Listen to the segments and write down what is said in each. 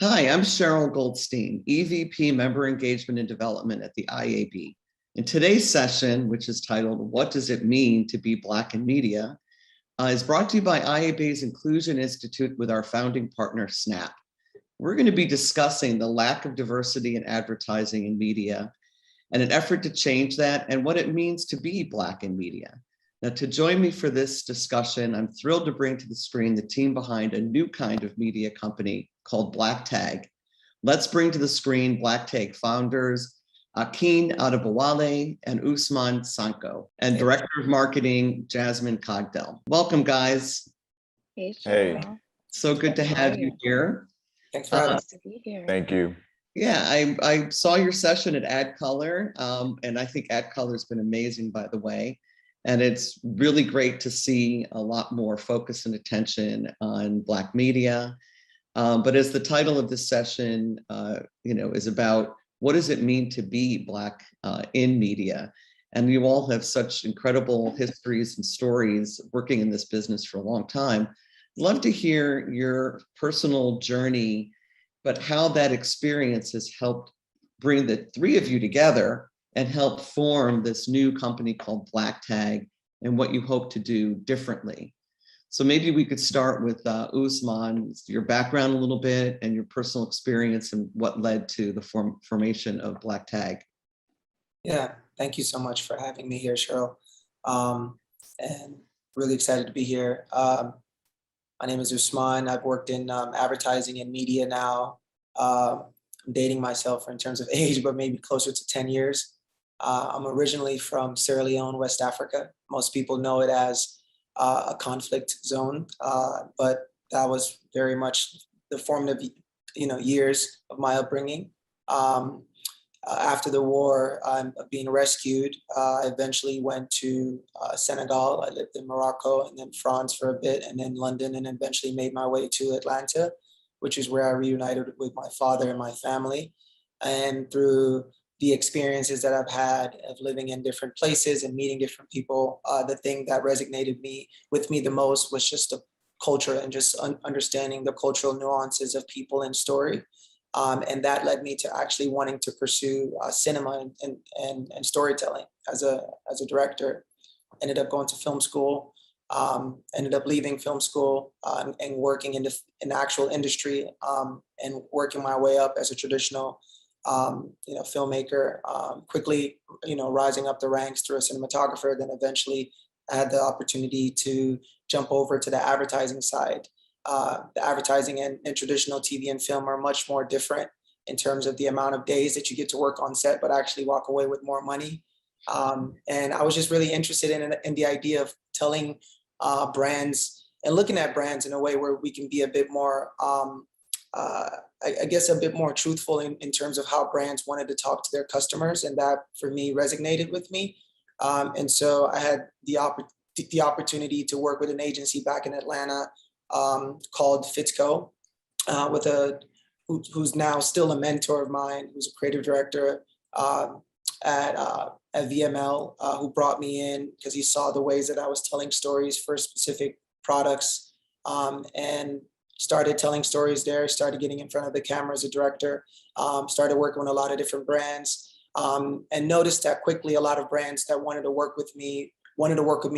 Hi, I'm Cheryl Goldstein, EVP Member Engagement and Development at the IAB. In today's session, which is titled, What Does It Mean to Be Black in Media, is brought to you by IAB's Inclusion Institute with our founding partner, SNAP. We're going to be discussing the lack of diversity in advertising and media and an effort to change that and what it means to be Black in media. Now, to join me for this discussion, I'm thrilled to bring to the screen the team behind a new kind of media company called Black Tag. Let's bring to the screen Black Tag founders, Akin Adebowale and Usman Sanko, and Director of Marketing, Jasmine Cogdell. Welcome, guys. Hey. So good to have you here. Thanks for having us. To be here. Thank you. Yeah, I saw your session at AdColor, and I think AdColor has been amazing, by the way. And it's really great to see a lot more focus and attention on Black media. But as the title of this session, is about what does it mean to be Black in media? And you all have such incredible histories and stories working in this business for a long time. Love to hear your personal journey, but how that experience has helped bring the three of you together and help form this new company called Black Tag and what you hope to do differently. So maybe we could start with Usman, your background a little bit and your personal experience and what led to the formation of Black Tag. Yeah, thank you so much for having me here, Cheryl. And really excited to be here. My name is Usman. I've worked in advertising and media now. I'm dating myself in terms of age, but maybe closer to 10 years. I'm originally from Sierra Leone, West Africa. Most people know it as a conflict zone, but that was very much the formative, years of my upbringing. After the war, I'm being rescued. I eventually went to Senegal. I lived in Morocco and then France for a bit, and then London, and eventually made my way to Atlanta, which is where I reunited with my father and my family. And through the experiences that I've had of living in different places and meeting different people, the thing that resonated with me the most was just the culture and just understanding the cultural nuances of people and story. And that led me to actually wanting to pursue cinema and storytelling as a director. Ended up going to film school, ended up leaving film school and working in the actual industry and working my way up as a traditional filmmaker, quickly, rising up the ranks through a cinematographer. Then eventually I had the opportunity to jump over to the advertising side. The advertising and traditional TV and film are much more different in terms of the amount of days that you get to work on set, but actually walk away with more money. And I was just really interested in the idea of telling brands and looking at brands in a way where we can be a bit more, I guess, a bit more truthful in terms of how brands wanted to talk to their customers. And that, for me, resonated with me. And so I had the opportunity to work with an agency back in Atlanta called Fitzco, who's now still a mentor of mine, who's a creative director at VML, who brought me in because he saw the ways that I was telling stories for specific products, and started telling stories there, started getting in front of the camera as a director, started working with a lot of different brands, and noticed that quickly a lot of brands that wanted to work with me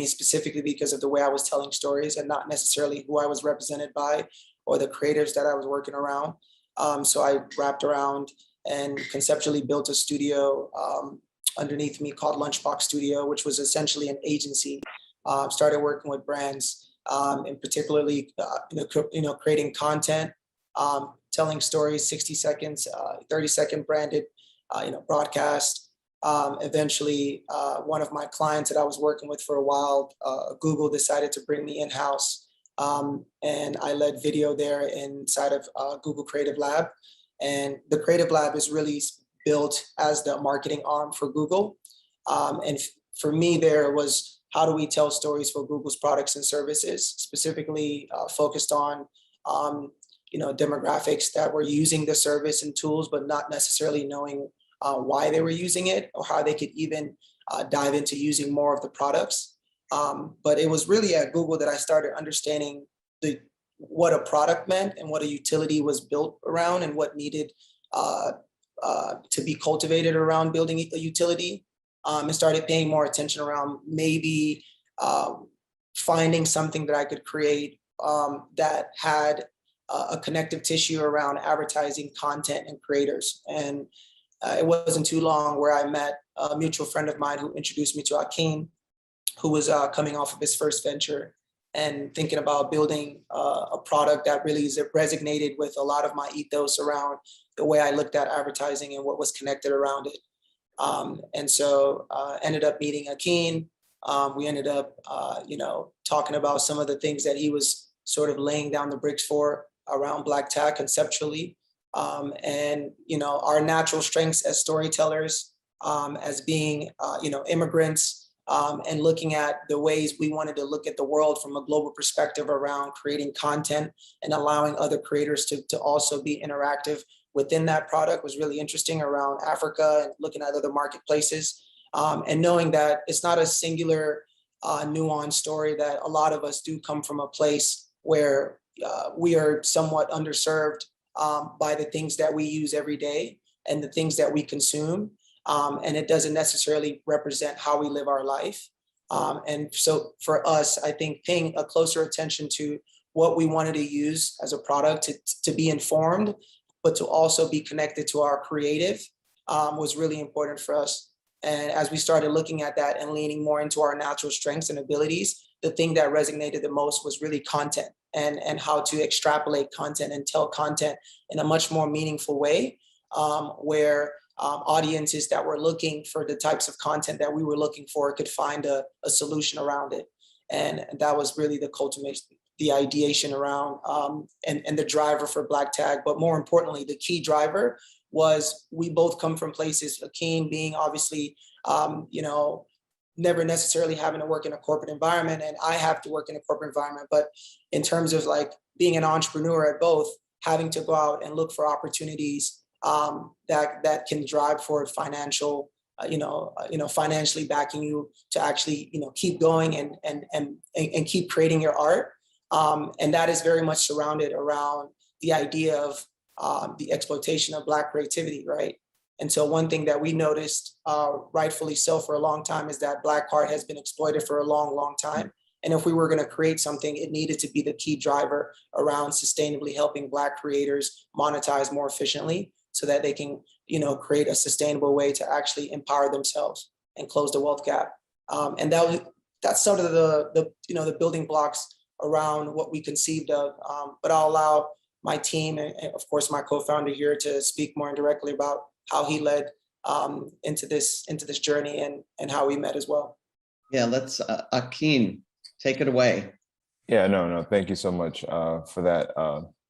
specifically because of the way I was telling stories and not necessarily who I was represented by or the creatives that I was working around. So I wrapped around and conceptually built a studio underneath me called Lunchbox Studio, which was essentially an agency. Started working with brands, and particularly creating content, telling stories, 60 seconds, 30-second branded broadcast. Eventually, one of my clients that I was working with for a while, Google, decided to bring me in-house, and I led video there inside of Google Creative Lab. And the Creative Lab is really built as the marketing arm for Google. And for me, there was, how do we tell stories for Google's products and services, specifically focused on demographics that were using the service and tools, but not necessarily knowing why they were using it or how they could even dive into using more of the products. But it was really at Google that I started understanding what a product meant and what a utility was built around and what needed to be cultivated around building a utility. And started paying more attention around maybe finding something that I could create that had a connective tissue around advertising content and creators. And it wasn't too long where I met a mutual friend of mine who introduced me to Akin, who was coming off of his first venture and thinking about building a product that really resonated with a lot of my ethos around the way I looked at advertising and what was connected around it. And so ended up meeting Akin. We ended up, talking about some of the things that he was sort of laying down the bricks for around Black tech conceptually. And our natural strengths as storytellers, as being, immigrants, and looking at the ways we wanted to look at the world from a global perspective around creating content and allowing other creators to also be interactive within that product was really interesting around Africa and looking at other marketplaces, and knowing that it's not a singular nuanced story, that a lot of us do come from a place where we are somewhat underserved by the things that we use every day and the things that we consume. And it doesn't necessarily represent how we live our life. And so for us, I think paying a closer attention to what we wanted to use as a product to be informed, but to also be connected to our creative was really important for us. And as we started looking at that and leaning more into our natural strengths and abilities, the thing that resonated the most was really content and how to extrapolate content and tell content in a much more meaningful way, where audiences that were looking for the types of content that we were looking for could find a solution around it. And that was really the cultivation, the ideation around and the driver for Black Tag. But more importantly, the key driver was we both come from places, Akin being obviously, never necessarily having to work in a corporate environment, and I have to work in a corporate environment. But in terms of like being an entrepreneur at both, having to go out and look for opportunities that can drive for financial, financially backing you to actually, keep going and keep creating your art. And that is very much surrounded around the idea of the exploitation of Black creativity, right? And so one thing that we noticed, rightfully so for a long time, is that Black art has been exploited for a long, long time. And if we were going to create something, it needed to be the key driver around sustainably helping Black creators monetize more efficiently so that they can, create a sustainable way to actually empower themselves and close the wealth gap. And that's sort of the building blocks around what we conceived of. But I'll allow my team and of course my co-founder here to speak more indirectly about how he led into this journey and how we met as well. Yeah, let's Akin, take it away. Yeah, no, thank you so much for that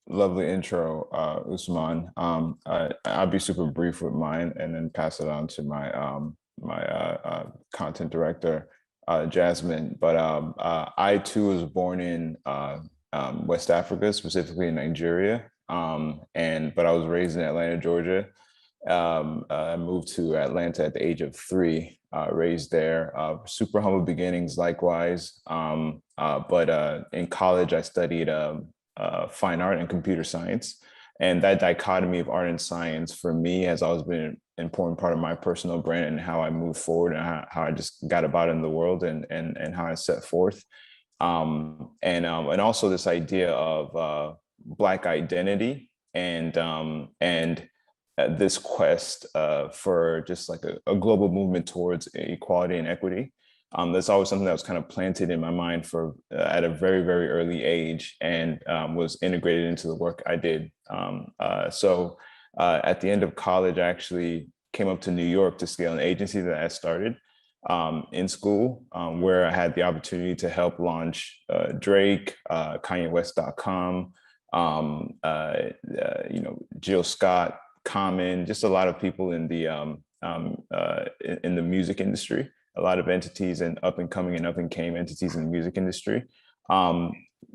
lovely intro, Usman. I'll be super brief with mine and then pass it on to my content director, Jasmine. But I too was born in West Africa, specifically in Nigeria, but I was raised in Atlanta, Georgia. I moved to Atlanta at the age of 3, raised there, super humble beginnings likewise. But in college, I studied fine art and computer science. And that dichotomy of art and science for me has always been an important part of my personal brand and how I move forward and how I just got about in the world and how I set forth. And also this idea of Black identity and this quest for just like a global movement towards equality and equity. That's always something that was kind of planted in my mind at a very, very early age and was integrated into the work I did. So at the end of college, I actually came up to New York to scale an agency that I started in school, where I had the opportunity to help launch Drake, KanyeWest.com, Jill Scott, Common, just a lot of people in the music industry, a lot of entities and up and coming and up and came entities in the music industry.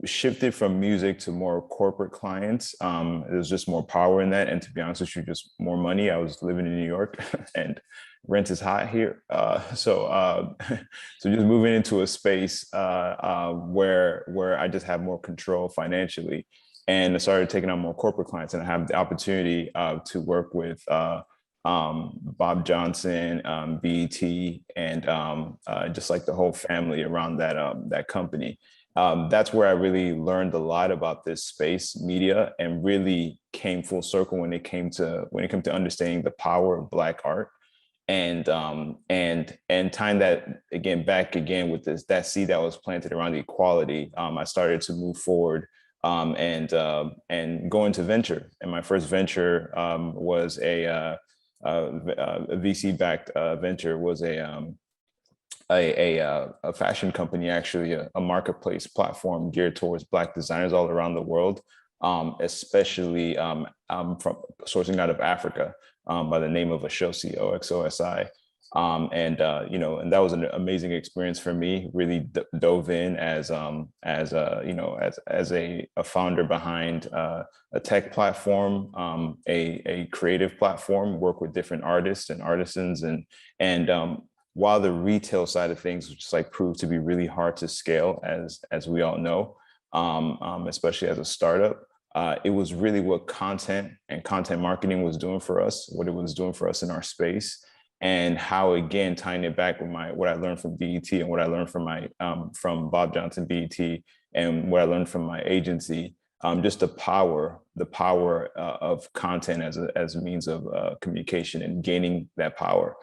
Shifted from music to more corporate clients. There's just more power in that. And to be honest with you, just more money. I was living in New York and rent is high here. So just moving into a space where I just have more control financially. And I started taking on more corporate clients, and I have the opportunity to work with Bob Johnson, BET, and just like the whole family around that company. That's where I really learned a lot about this space, media, and really came full circle when it came to understanding the power of Black art, and tying that back again with that seed that was planted around the equality. I started to move forward and go into venture, and my first venture was a VC-backed venture, was a fashion company, actually a marketplace platform geared towards Black designers all around the world, especially from sourcing out of Africa, by the name of Oshosi, OXOSI. And that was an amazing experience for me. Really dove in as a founder behind a tech platform, a creative platform, work with different artists and artisans, and while the retail side of things, which is like proved to be really hard to scale, as we all know, especially as a startup, it was really what content and content marketing was doing for us, what it was doing for us in our space, and how, again, tying it back with what I learned from BET and what I learned from Bob Johnson BET, and what I learned from my agency, just the power of content as a means of communication, and gaining that power.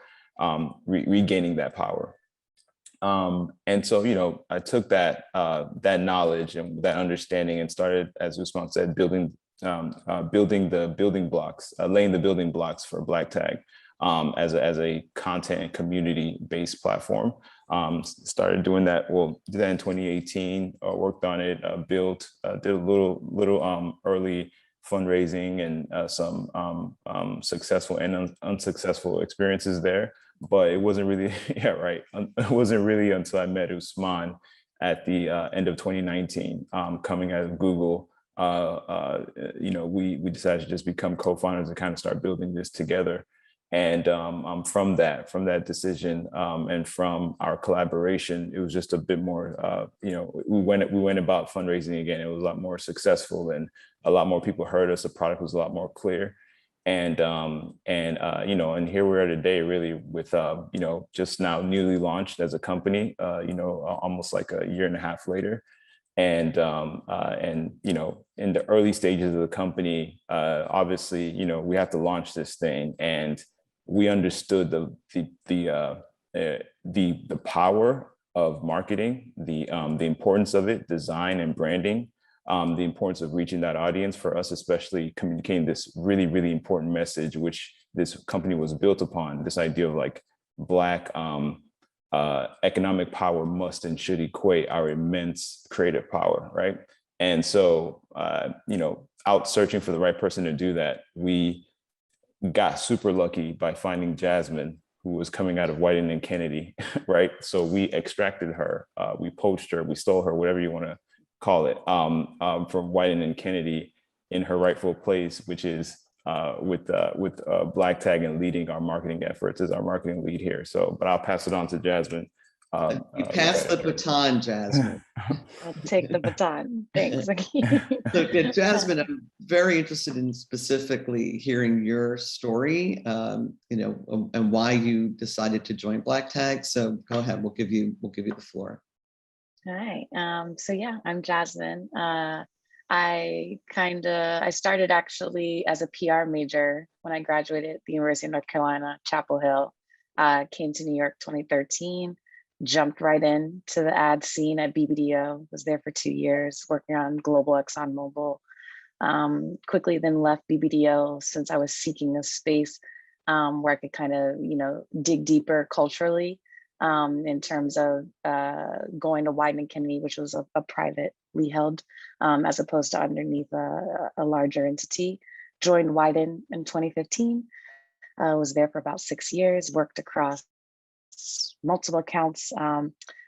Regaining that power. And so, I took that knowledge and that understanding and started, as Usman said, laying the building blocks for Black Tag as a content and community-based platform. Started doing that. Did that in 2018. Worked on it. Did a little early fundraising and some successful and unsuccessful experiences there. But it wasn't really, it wasn't really until I met Usman at the end of 2019, coming out of Google. We decided to just become co-founders and kind of start building this together. And from that decision and from our collaboration, it was just a bit more, we went about fundraising again. It was a lot more successful, and a lot more people heard us. The product was a lot more clear. And here we are today, really, with just now newly launched as a company, almost like a year and a half later. And in the early stages of the company, obviously, we have to launch this thing, and we understood the power of marketing, the importance of it, design and branding, the importance of reaching that audience for us, especially communicating this really, really important message, which this company was built upon, this idea of like Black economic power must and should equate our immense creative power, right? And so, out searching for the right person to do that, we got super lucky by finding Jasmine, who was coming out of Whiting and Kennedy, right? So we extracted her, we poached her, we stole her, whatever you want to call it, from Whiting and Kennedy in her rightful place, which is with Black Tag, and leading our marketing efforts as our marketing lead here. So, but I'll pass it on to Jasmine. You pass the baton, Jasmine. I'll take the baton. Thanks. So, Jasmine, I'm very interested in specifically hearing your story, and why you decided to join Black Tag. So go ahead. We'll give you the floor. All right. So yeah, I'm Jasmine. I started actually as a PR major when I graduated at the University of North Carolina, Chapel Hill. Came to New York 2013, jumped right into the ad scene at BBDO, was there for 2 years working on Global ExxonMobil. Quickly then left BBDO since I was seeking a space where I could kind of, dig deeper culturally in terms of going to Wieden and Kennedy, which was a privately held, as opposed to underneath a larger entity. joined Wyden in 2015. Was there for about 6 years, worked across multiple accounts.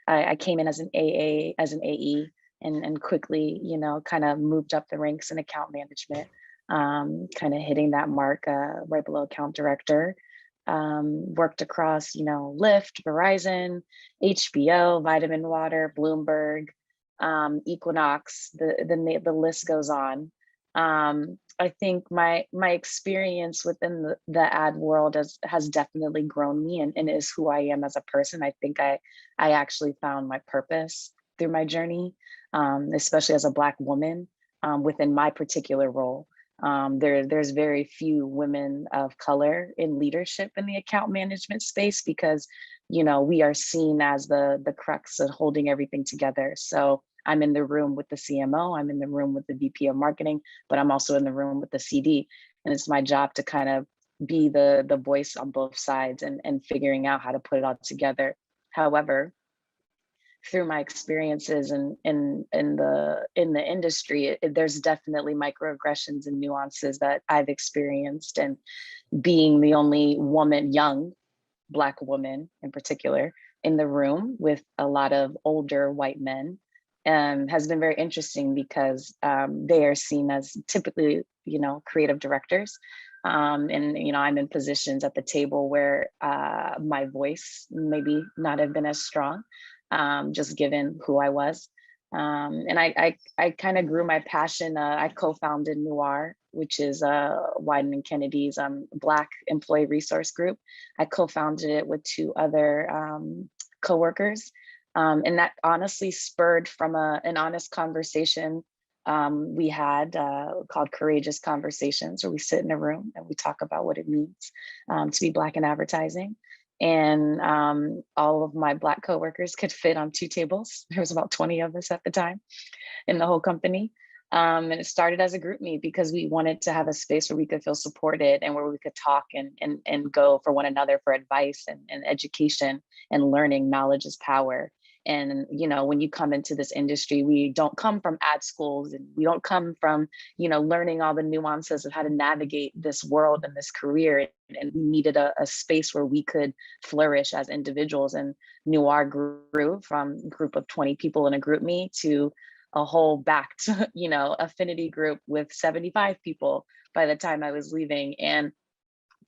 I came in as an AA, as an AE, and quickly, you know, kind of moved up the ranks in account management, kind of hitting that mark right below account director. Worked across, you know, Lyft, Verizon, HBO, Vitamin Water, Bloomberg, Equinox, the list goes on. I think my experience within the ad world has definitely grown me and is who I am as a person. I think I actually found my purpose through my journey, especially as a Black woman within my particular role. There's very few women of color in leadership in the account management space because, you know, we are seen as the crux of holding everything together. So I'm in the room with the CMO, I'm in the room with the VP of marketing, but I'm also in the room with the CD. And it's my job to kind of be the voice on both sides and figuring out how to put it all together. However, through my experiences in the industry, there's definitely microaggressions and nuances that I've experienced. And being the only woman, young Black woman in particular, in the room with a lot of older white men, has been very interesting because they are seen as typically, you know, creative directors. And, you know, I'm in positions at the table where my voice maybe not have been as strong, just given who I was. And I kind of grew my passion. I co-founded Noir, which is Wyden and Kennedy's Black employee resource group. I co-founded it with 2 other coworkers. And that honestly spurred from an honest conversation we had called Courageous Conversations, where we sit in a room and we talk about what it means to be Black in advertising. And all of my Black coworkers could fit on 2 tables. There was about 20 of us at the time in the whole company. And it started as a group meet because we wanted to have a space where we could feel supported and where we could talk and go for one another for advice and education and learning. Knowledge is power. And, you know, when you come into this industry, we don't come from ad schools and we don't come from, you know, learning all the nuances of how to navigate this world and this career. And we needed a space where we could flourish as individuals. And Noir grew from a group of 20 people in a group me to a whole backed, you know, affinity group with 75 people by the time I was leaving. And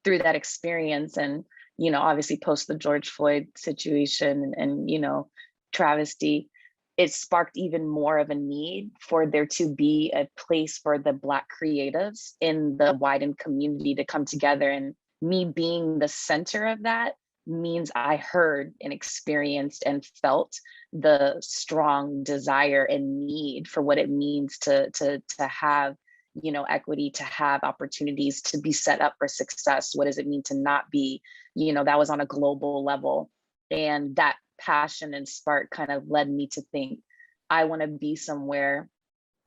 through that experience and, you know, obviously post the George Floyd situation and you know, travesty, it sparked even more of a need for there to be a place for the Black creatives in the Wyden community to come together. And me being the center of that means I heard and experienced and felt the strong desire and need for what it means to have, you know, equity, to have opportunities, to be set up for success. What does it mean to not be, you know, that was on a global level. And that passion and spark kind of led me to think, I want to be somewhere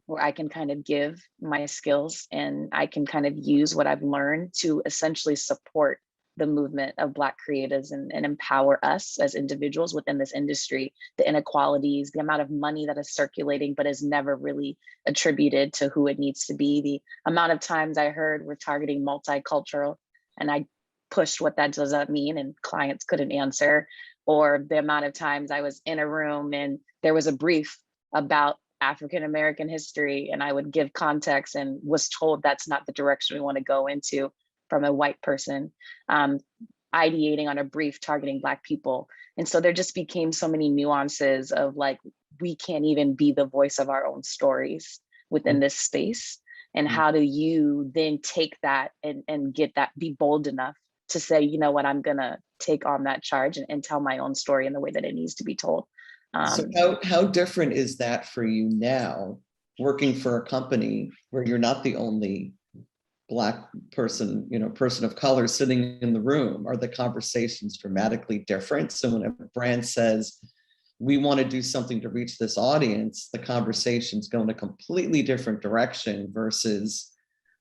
where I can kind of give my skills and I can kind of use what I've learned to essentially support the movement of Black creatives and empower us as individuals within this industry. The inequalities, the amount of money that is circulating, but is never really attributed to who it needs to be. The amount of times I heard we're targeting multicultural, and I pushed what that does that mean, and clients couldn't answer. Or the amount of times I was in a room and there was a brief about African-American history and I would give context and was told that's not the direction we want to go into from a white person, ideating on a brief targeting Black people. And so there just became so many nuances of like, we can't even be the voice of our own stories within this space. And how do you then take that and get that, be bold enough to say, you know what, I'm gonna take on that charge and tell my own story in the way that it needs to be told. So how different is that for you now, working for a company where you're not the only Black person, you know, person of color sitting in the room? Are the conversations dramatically different? So when a brand says, we want to do something to reach this audience, the conversations go in a completely different direction versus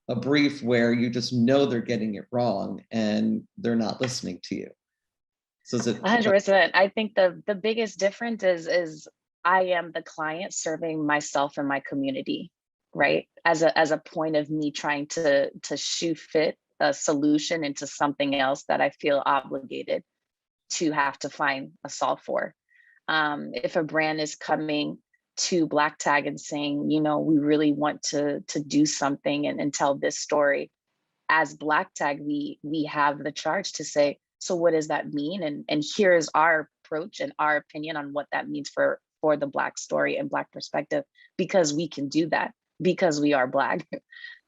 a brief where you just know they're getting it wrong and they're not listening to you. So is it 100%? I think the biggest difference is I am the client serving myself and my community. right? As a point of me trying to shoe fit a solution into something else that I feel obligated to have to find a solve for. If a brand is coming to Black Tag and saying, you know, we really want to do something and tell this story, as Black Tag, we have the charge to say, so what does that mean? And here's our approach and our opinion on what that means for the Black story and Black perspective, because we can do that, because we are Black.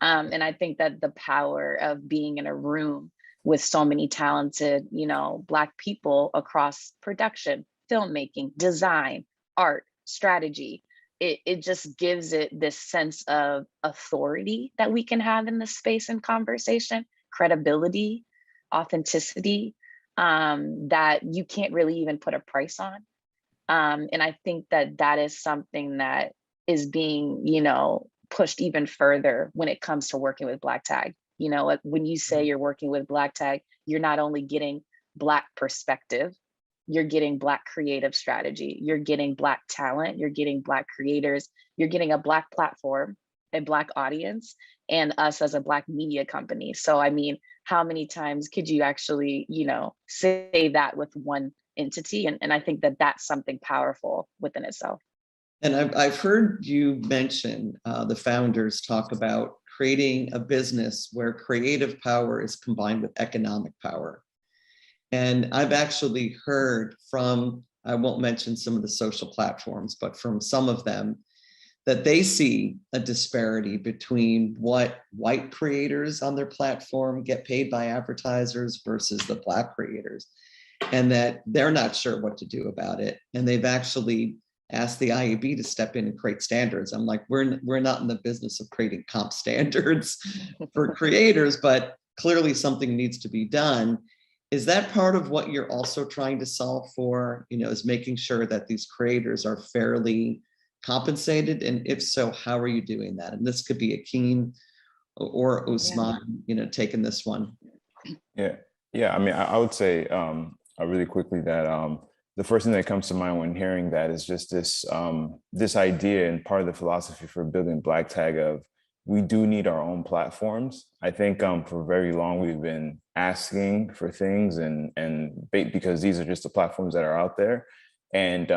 And I think that the power of being in a room with so many talented, you know, Black people across production, filmmaking, design, art, strategy, it just gives it this sense of authority that we can have in the space and conversation, credibility, authenticity, that you can't really even put a price on. And I think that that is something that is being, you know, pushed even further when it comes to working with Black Tag. You know, like when you say you're working with Black Tag, you're not only getting Black perspective, you're getting Black creative strategy, you're getting Black talent, you're getting Black creators, you're getting a Black platform, a Black audience, and us as a Black media company. So, I mean, how many times could you actually, you know, say that with one entity? And I think that that's something powerful within itself. And I've heard you mention the founders talk about creating a business where creative power is combined with economic power. And I've actually heard from, I won't mention some of the social platforms, but from some of them, that they see a disparity between what white creators on their platform get paid by advertisers versus the Black creators, and that they're not sure what to do about it. And they've actually asked the IAB to step in and create standards. I'm like, we're not in the business of creating comp standards for creators, but clearly something needs to be done. Is that part of what you're also trying to solve for, you know, is making sure that these creators are fairly compensated? And if so, how are you doing that? And this could be Akin or Usman, you know, taking this one. Yeah. I mean, I would say really quickly that the first thing that comes to mind when hearing that is just this this idea and part of the philosophy for building Black Tag of, we do need our own platforms. I think for very long we've been asking for things and because these are just the platforms that are out there, and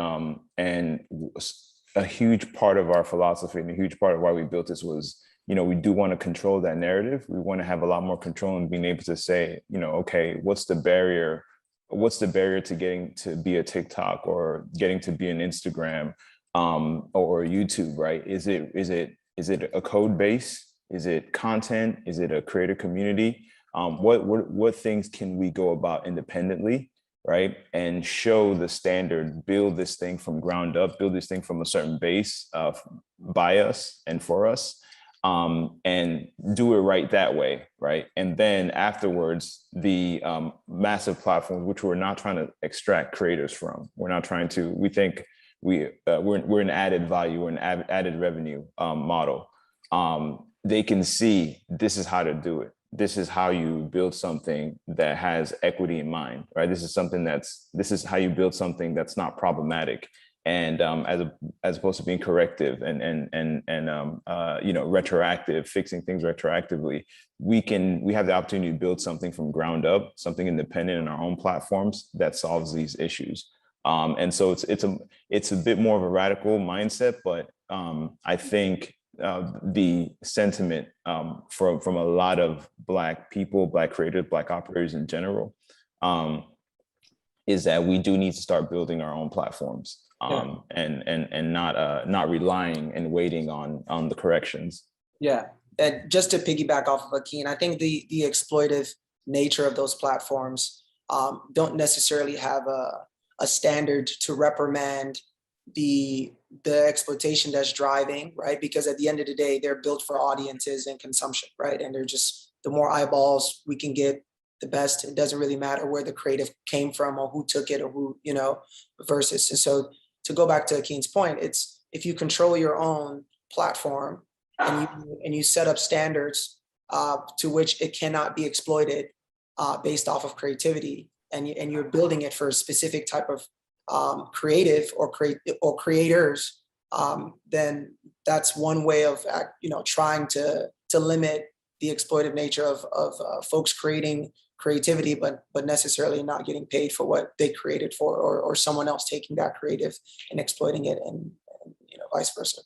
a huge part of our philosophy and a huge part of why we built this was, you know, we do want to control that narrative. We want to have a lot more control in being able to say, you know, okay, what's the barrier to getting to be a TikTok or getting to be an Instagram or YouTube, right? Is it a code base? Is it content? Is it a creator community? What things can we go about independently, right? And show the standard, build this thing from ground up, build this thing from a certain base by us and for us, and do it right that way, right? And then afterwards, the massive platforms, which we're not trying to extract creators from. We're not trying to, we think we're an added value, we're an added revenue model. They can see this is how to do it. This is how you build something that has equity in mind, right? This is how you build something that's not problematic, and as opposed to being corrective and you know, retroactive, fixing things retroactively. We have the opportunity to build something from ground up, something independent in our own platforms that solves these issues. And so it's a bit more of a radical mindset, but I think the sentiment from a lot of Black people, Black creators, Black operators in general, is that we do need to start building our own platforms, and not relying and waiting on the corrections. Yeah, and just to piggyback off of Akin, I think the exploitive nature of those platforms don't necessarily have a standard to reprimand the exploitation that's driving, right? Because at the end of the day, they're built for audiences and consumption, right? And they're just, the more eyeballs we can get, the best. It doesn't really matter where the creative came from or who took it or who, you know, versus. And so to go back to Akin's point, it's if you control your own platform and you set up standards to which it cannot be exploited based off of creativity, and you're building it for a specific type of creative or creators, then that's one way of trying to limit the exploitive nature of folks creating creativity, but necessarily not getting paid for what they created for, or someone else taking that creative and exploiting it, and vice versa.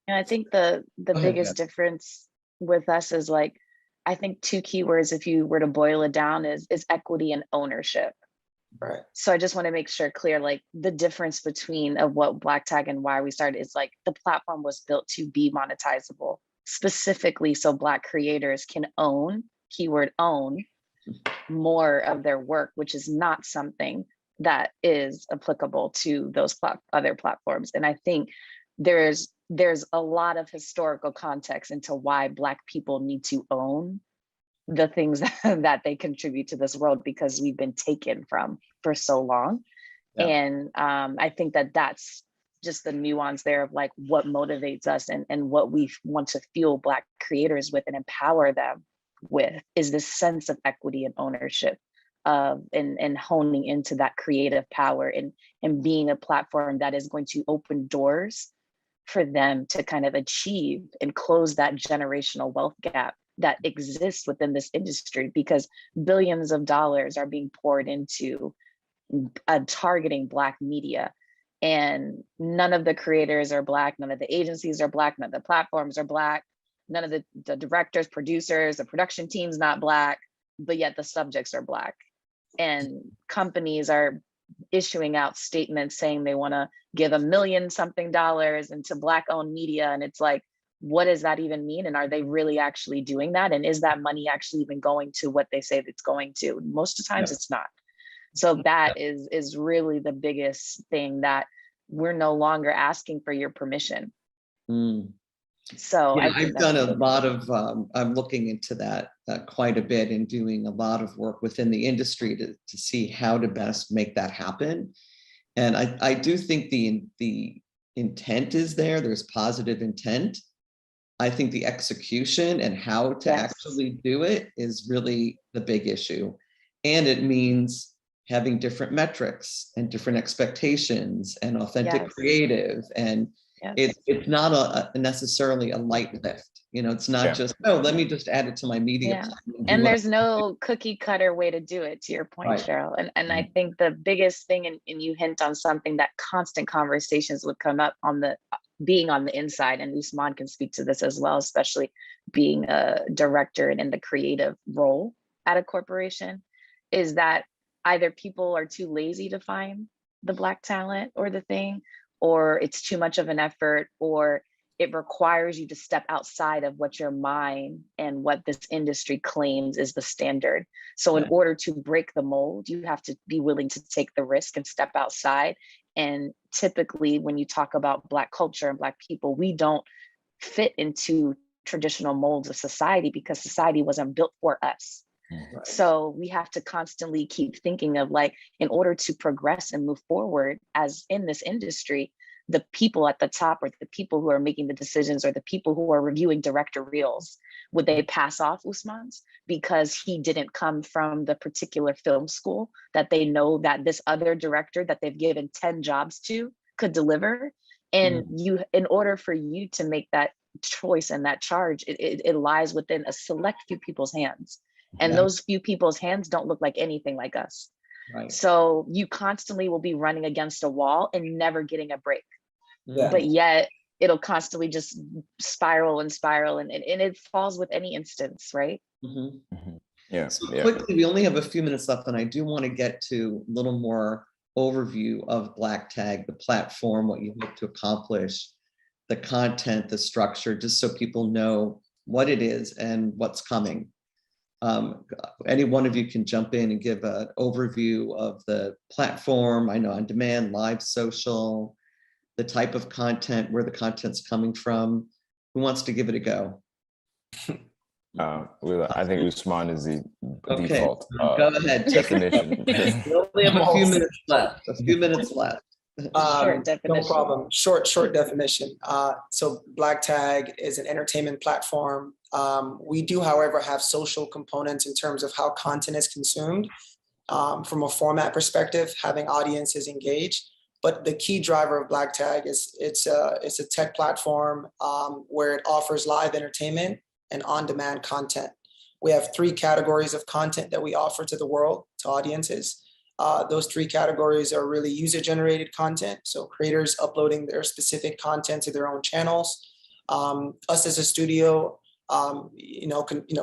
And I think the ahead, biggest difference with us is, like, I think two keywords, if you were to boil it down, is equity and ownership. Right. So I just want to make sure clear, like, the difference between of what Black Tag and why we started is, like, the platform was built to be monetizable, specifically so Black creators can own, keyword own, more of their work, which is not something that is applicable to those other platforms. And I think there's a lot of historical context into why Black people need to own the things that they contribute to this world, because we've been taken from for so long. Yeah. And I think that that's just the nuance there of, like, what motivates us and what we want to fuel Black creators with and empower them with is this sense of equity and ownership and honing into that creative power and being a platform that is going to open doors for them to kind of achieve and close that generational wealth gap that exists within this industry, because billions of dollars are being poured into targeting Black media, and none of the creators are Black, none of the agencies are Black, none of the platforms are Black, none of the directors, producers, the production team's not Black, but yet the subjects are Black. And companies are issuing out statements saying they want to give $1 million something into Black owned media. And it's like, what does that even mean? And are they really actually doing that? And is that money actually even going to what they say it's going to? Most of the times it's not. So that is really the biggest thing, that we're no longer asking for your permission. So yeah, I've done a lot of, I'm looking into that quite a bit and doing a lot of work within the industry to see how to best make that happen. And I do think the intent is there. There's positive intent. I think the execution and how to actually do it is really the big issue. And it means having different metrics and different expectations and authentic creative. And it's not necessarily a light lift. It's not just, oh, let me just add it to my media plan. And there's no cookie cutter way to do it, to your point, Cheryl. And I think the biggest thing, and you hint on something, that constant conversations would come up on being on the inside, and Usman can speak to this as well, especially being a director and in the creative role at a corporation, is that either people are too lazy to find the Black talent or the thing, or it's too much of an effort, or it requires you to step outside of what your mind and what this industry claims is the standard. So in order to break the mold, you have to be willing to take the risk and step outside. And typically when you talk about Black culture and Black people, we don't fit into traditional molds of society because society wasn't built for us. Right. So we have to constantly keep thinking of, like, in order to progress and move forward as in this industry, the people at the top, or the people who are making the decisions, or the people who are reviewing director reels, would they pass off Usman's because he didn't come from the particular film school that they know that this other director that they've given 10 jobs to could deliver? And in order for you to make that choice and that charge, it lies within a select few people's hands. And those few people's hands don't look like anything like us. Right. So you constantly will be running against a wall and never getting a break. But yet it'll constantly just spiral and spiral, and it falls with any instance, right? Yeah. So quickly, we only have a few minutes left, and I do want to get to a little more overview of Black Tag, the platform, what you hope to accomplish, the content, the structure, just so people know what it is and what's coming. Any one of you can jump in and give an overview of the platform. I know on demand, live, social, the type of content, where the content's coming from. Who wants to give it a go? I think Usman is the default go ahead. definition. We only have a few minutes left. Short definition. No problem. Short definition. So Black Tag is an entertainment platform. We do, however, have social components in terms of how content is consumed. From a format perspective, having audiences engaged. But the key driver of Black Tag is it's a tech platform where it offers live entertainment and on-demand content. We have 3 categories of content that we offer to the world, to audiences. Those 3 categories are really user-generated content, so creators uploading their specific content to their own channels. Us as a studio,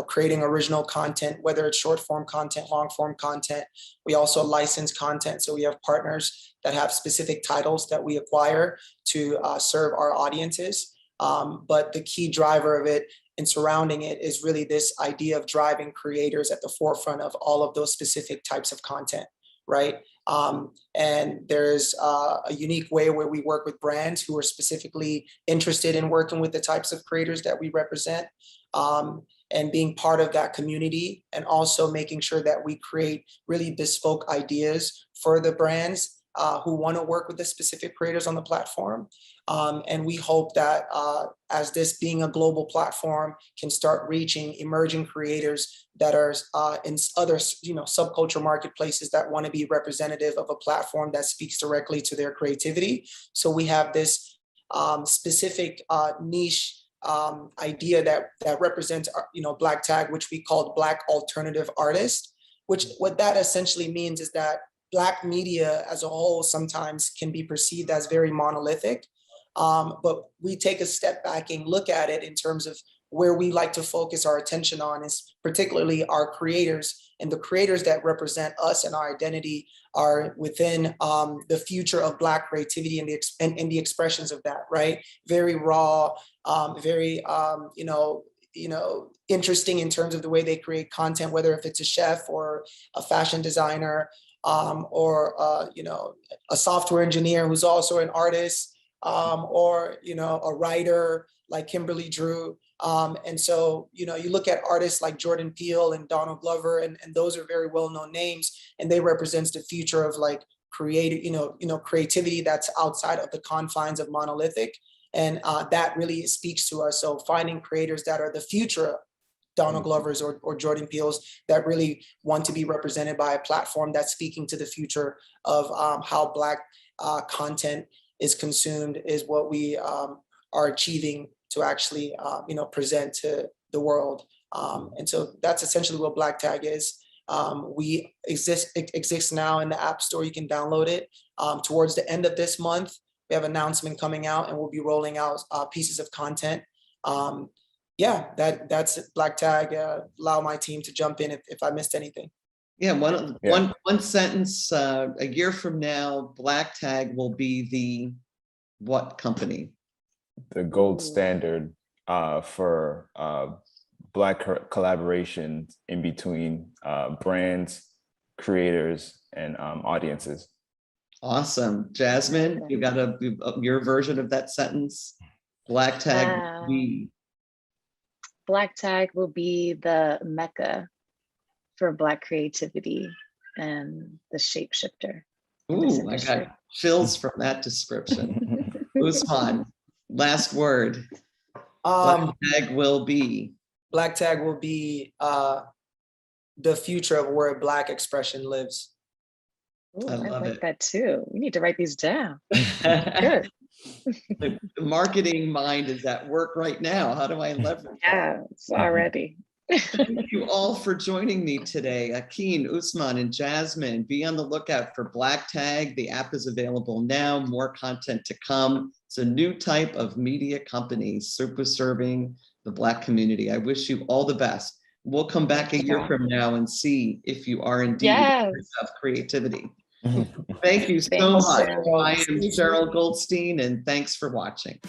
creating original content, whether it's short-form content, long-form content. We also license content, so we have partners that have specific titles that we acquire to serve our audiences. But the key driver of it and surrounding it is really this idea of driving creators at the forefront of all of those specific types of content, right? And there's a unique way where we work with brands who are specifically interested in working with the types of creators that we represent, and being part of that community, and also making sure that we create really bespoke ideas for the brands who want to work with the specific creators on the platform. And we hope that as this being a global platform can start reaching emerging creators that are in other subculture marketplaces that want to be representative of a platform that speaks directly to their creativity. So we have this specific niche idea that represents Black Tag, which we called Black Alternative Artist, which what that essentially means is that Black media as a whole sometimes can be perceived as very monolithic. But we take a step back and look at it in terms of where we like to focus our attention on is particularly our creators, and the creators that represent us and our identity are within the future of Black creativity and the expressions of that, right? Very raw, very interesting in terms of the way they create content, whether if it's a chef or a fashion designer, or a software engineer who's also an artist, or a writer like Kimberly Drew. And so you look at artists like Jordan Peele and Donald Glover, and those are very well-known names, and they represent the future of like creativity that's outside of the confines of monolithic, and that really speaks to us. So finding creators that are the future Donald Glovers or Jordan Peele's that really want to be represented by a platform that's speaking to the future of how Black content is consumed is what we are achieving to actually present to the world. And so that's essentially what Black Tag is. We exist now in the App Store. You can download it. Towards the end of this month, we have an announcement coming out, and we'll be rolling out pieces of content. That's Black Tag. Allow my team to jump in if I missed anything. Yeah, one sentence. A year from now, Black Tag will be the what company? The gold standard for Black collaboration in between brands, creators, and audiences. Awesome. Jasmine, you got your version of that sentence? Black Tag Black Tag will be the mecca for Black creativity and the shapeshifter. Ooh, I got chills from that description. Usman, last word. Black Tag will be. Black Tag will be the future of where Black expression lives. Ooh, I like that too. We need to write these down. Good. The marketing mind is at work right now. How do I leverage? Yeah, it's already. Thank you all for joining me today. Akin, Usman, and Jasmine. Be on the lookout for Black Tag. The app is available now. More content to come. It's a new type of media company super serving the Black community. I wish you all the best. We'll come back a year from now and see if you are indeed of creativity. Thank you so much. I am Cheryl Goldstein, and thanks for watching.